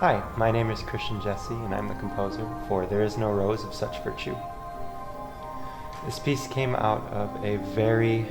Hi, my name is Christian Jesse, and I'm the composer for There Is No Rose of Such Virtue. This piece came out of a very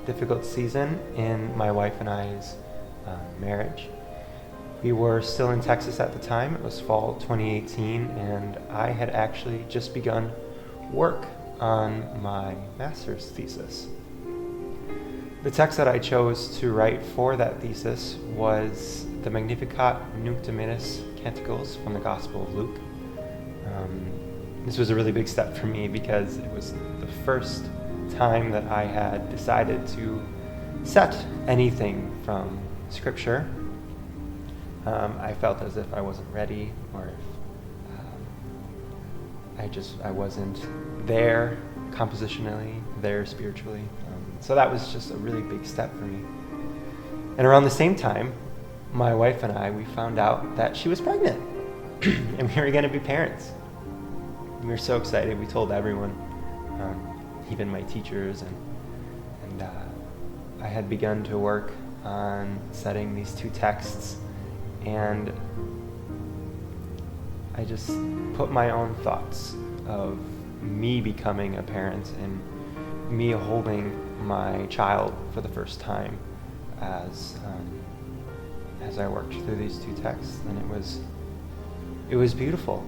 difficult season in my wife and I's marriage. We were still in Texas at the time. It was fall 2018, and I had actually just begun work on my master's thesis. The text that I chose to write for that thesis was the Magnificat Nunc Dimittis Canticles from the Gospel of Luke. This was a really big step for me because it was the first time that I had decided to set anything from Scripture. I felt as if I wasn't ready, or if I wasn't there compositionally, there spiritually. So that was just a really big step for me. And around the same time, my wife and I, we found out that she was pregnant and we were going to be parents. We were so excited. We told everyone, even my teachers, and I had begun to work on setting these two texts, and I just put my own thoughts of me becoming a parent and me holding my child for the first time as I worked through these two texts, and it was beautiful.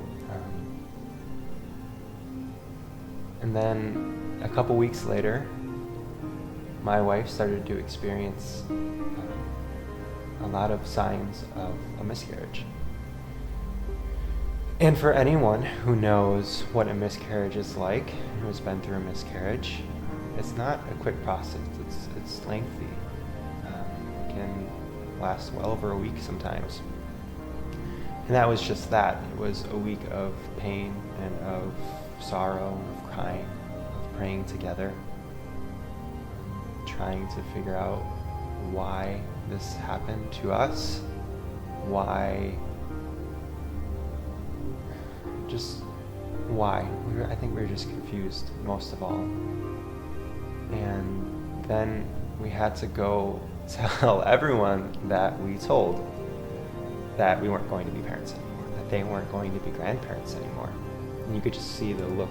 And then a couple weeks later, my wife started to experience a lot of signs of a miscarriage. And for anyone who knows what a miscarriage is like, who has been through a miscarriage, it's not a quick process. It's lengthy. It can last well over a week sometimes. And that was just that. It was a week of pain and of sorrow, of crying, of praying together, trying to figure out why this happened to us, why. I think we were just confused, most of all. And then we had to go tell everyone that we told that we weren't going to be parents anymore, that they weren't going to be grandparents anymore. And you could just see the look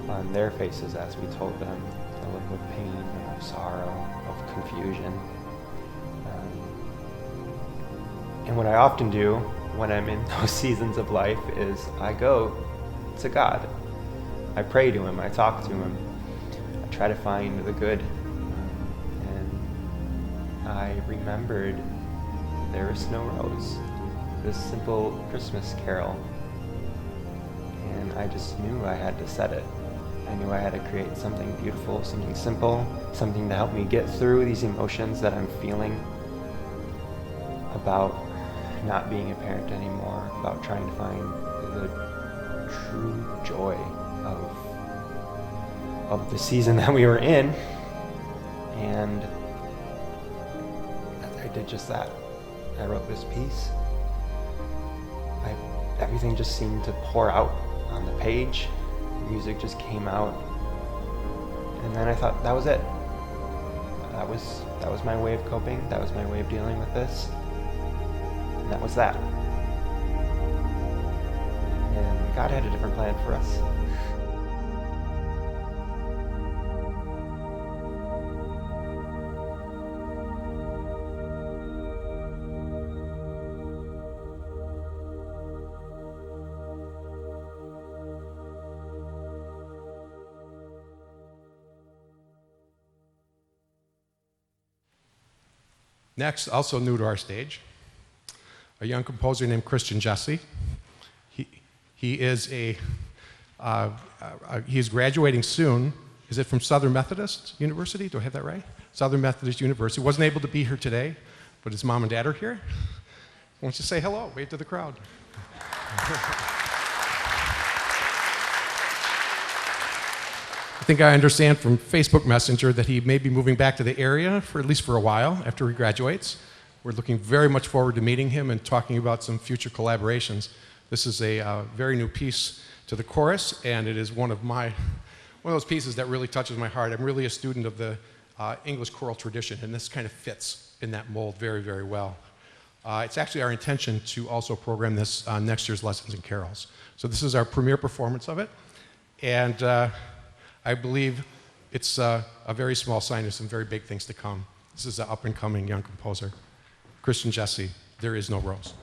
on their faces as we told them, the look of pain, of sorrow, of confusion. And what I often do when I'm in those seasons of life is I go to God. I pray to Him, I talk to Him, I try to find the good. And I remembered There Is No Rose, this simple Christmas carol. And I just knew I had to set it. I knew I had to create something beautiful, something simple, something to help me get through these emotions that I'm feeling about not being a parent anymore, about trying to find the true joy of the season that we were in. And I did just that. I wrote this piece. Everything just seemed to pour out on the page. The music just came out. And then I thought, that was it. That was my way of coping. That was my way of dealing with this. And that was that. And God had a different plan for us. Next, also new to our stage, a young composer named Christian Jesse. He is he's graduating soon. Is it from Southern Methodist University? Do I have that right? Southern Methodist University. Wasn't able to be here today, but his mom and dad are here. Why don't you say hello? Wave to the crowd. I think I understand from Facebook Messenger that he may be moving back to the area for at least for a while after he graduates. We're looking very much forward to meeting him and talking about some future collaborations. This is a very new piece to the chorus, and it is one of those pieces that really touches my heart. I'm really a student of the English choral tradition, and this kind of fits in that mold very, very well. It's actually our intention to also program this on next year's Lessons in Carols. So this is our premiere performance of it, and I believe it's a very small sign of some very big things to come. This is an up-and-coming young composer, Christian Jesse, There Is No Rose.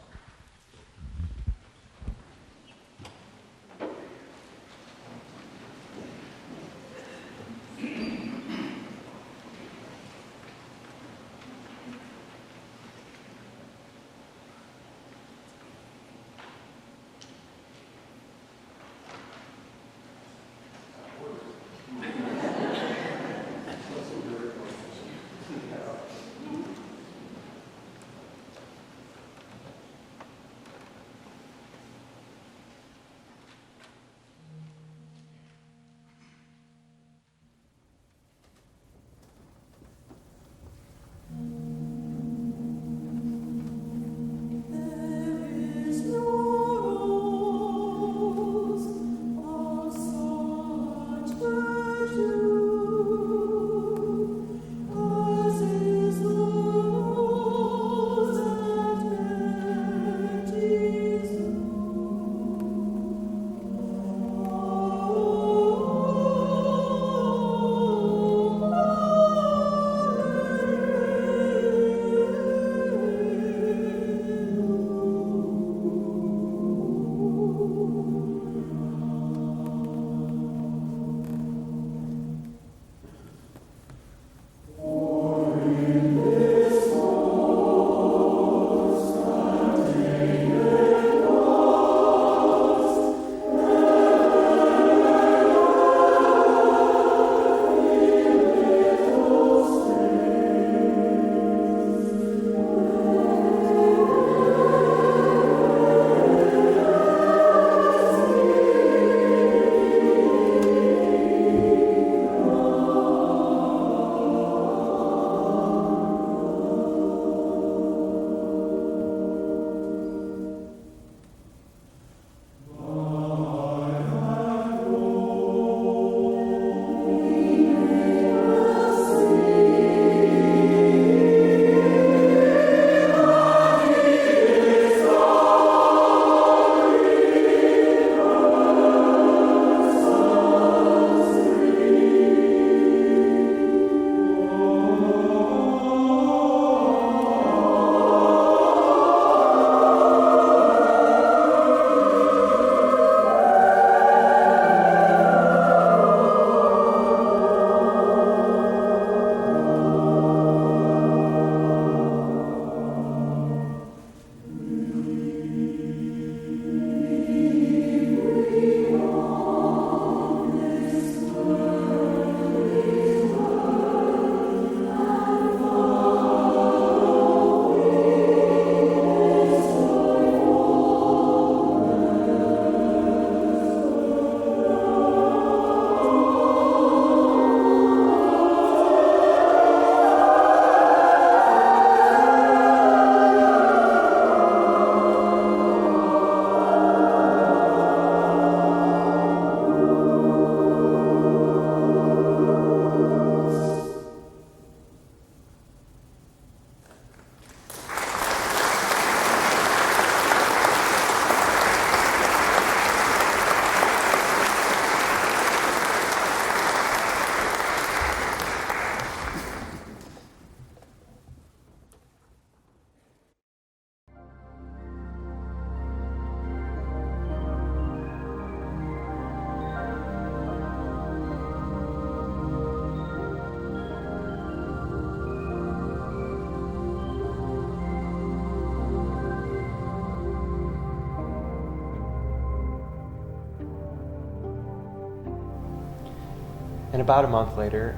And about a month later,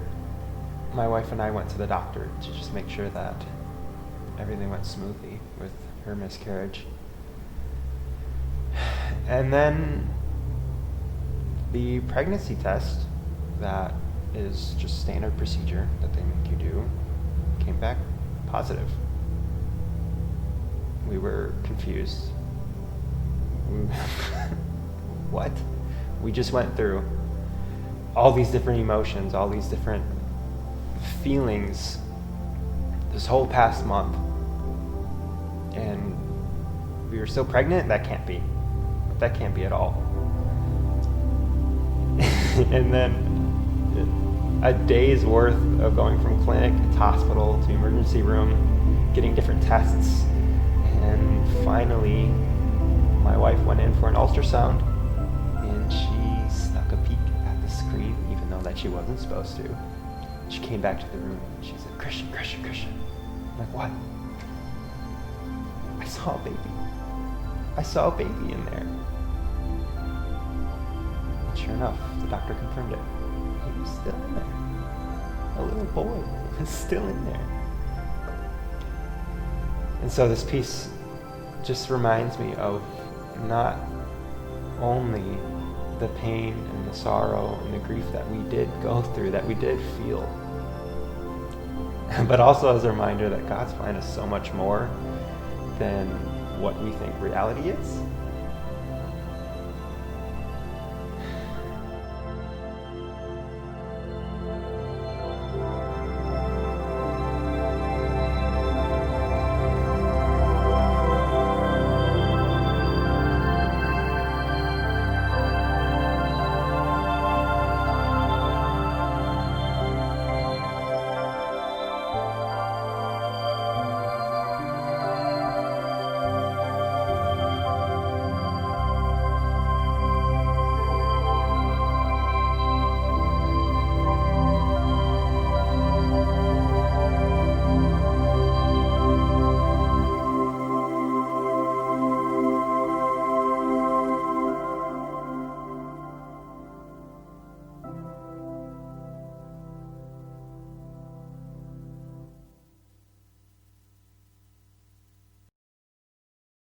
my wife and I went to the doctor to just make sure that everything went smoothly with her miscarriage. And then the pregnancy test, that is just standard procedure that they make you do, came back positive. We were confused. What? We just went through all these different emotions, all these different feelings this whole past month. And we were still pregnant? That can't be. That can't be at all. And then a day's worth of going from clinic to hospital to emergency room, getting different tests, and finally my wife went in for an ultrasound, and she snuck a peek at the screen even though that she wasn't supposed to. She came back to the room and she said, Christian. I'm like, what? I saw a baby. I saw a baby in there. And sure enough, the doctor confirmed it. He was still in there. A little boy was still in there. And so this piece just reminds me of not only the pain and the sorrow and the grief that we did go through, that we did feel, but also as a reminder that God's plan is so much more than what we think reality is.